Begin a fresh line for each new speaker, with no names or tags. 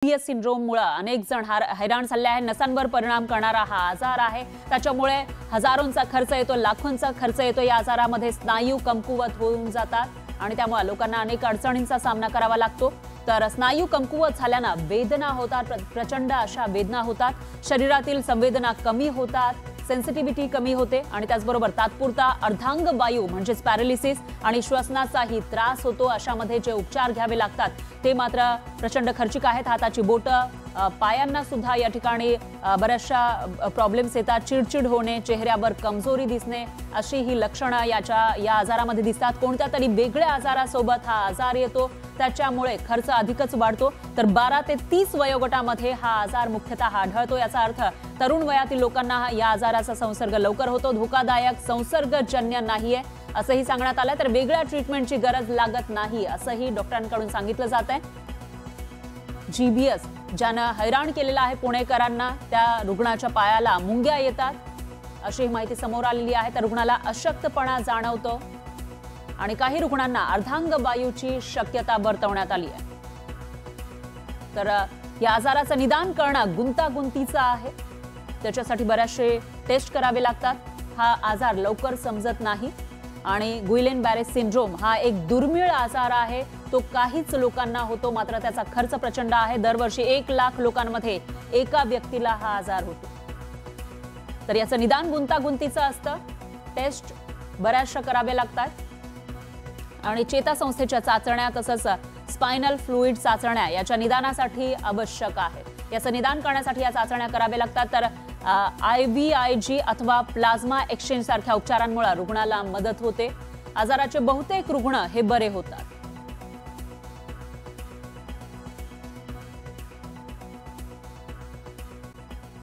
GBS सिंड्रोममुळे अनेक जण हैराण झाले आहेत। नसांवर परिणाम करणारा हा आजार आहे। त्याच्यामुळे हजारोंचा खर्च येतो, लाखोंचा खर्च येतो। या आजारामध्ये स्नायू कमकुवत होऊन जातात आणि त्यामुळे लोकांना अनेक अडचणींचा सामना करावा लागतो। तर स्नायू कमकुवत झाल्याने वेदना होतात, प्रचंड अशा वेदना होतात, शरीरातील संवेदना कमी होतात, सेन्सिटिव्हिटी कमी होते आणि त्याचबरोबर तात्पुरता अर्धांग वायू म्हणजे पॅरालिसिस आणि श्वसनाचाही त्रास होतो। अशामध्ये जे उपचार घ्यावे लागतात ते मात्र प्रचंड खर्चिक आहेत। हाताची बोटं, पायांना सुद्धा या ठिकाणी बऱ्याचशा प्रॉब्लेम्स येतात। चिडचिड होणे, चेहऱ्यावर कमजोरी दिसणे अशी ही लक्षणं या आजारामध्ये दिसतात। कोणत्या तरी वेगळ्या आजारासोबत हा आजार येतो, त्याच्यामुळे खर्च अधिकच वाढतो। तर 12 ते 30 वयोगटामध्ये हा आजार मुख्यतः आढळतो। याचा अर्थ तरुण वयातील लोकांना या आजाराचा संसर्ग लवकर होतो। धोकादायक संसर्गजन्य नाहीये असंही सांगण्यात आलं। तर वेगळ्या ट्रीटमेंटची गरज लागत नाही असंही डॉक्टरांकडून सांगितलं जात आहे। जीबीएस ज्यानं हैराण केलेला आहे पुणेकरांना, त्या रुग्णाच्या पायाला मुंग्या येतात अशी माहिती समोर आलेली आहे। त्या रुग्णाला अशक्तपणा जाणवतो आणि काही रुग्णांना अर्धांग वायूची शक्यता वर्तवण्यात आली आहे। तर या आजाराचं निदान करणं गुंतागुंतीचं आहे। त्याच्यासाठी बरेचसे टेस्ट करावे लागतात। हा आजार लवकर समजत नाही आणि गुइलेन-बॅरे सिंड्रोम हा एक दुर्मिळ आजार आहे। तो काहीच लोकांना होतो, मात्र त्याचा खर्च प्रचंड आहे। दरवर्षी 1 लाख लोकांमध्ये एका व्यक्तीला हा आजार होतो। तर याचं निदान गुंतागुंतीचं असतं, टेस्ट बऱ्याचशा करावे लागतात आणि चेतासंस्थेच्या चाचण्या तसंच स्पायनल फ्लुइड चाचण्या याच्या निदानासाठी आवश्यक आहे। याचं निदान करण्यासाठी या चाचण्या कराव्या लागतात। तर IVIG अथवा प्लाझ्मा एक्सचेंज सारख्या उपचारांमुळे रुग्णाला मदत होते। आजाराचे बहुतेक रुग्ण हे बरे होतात।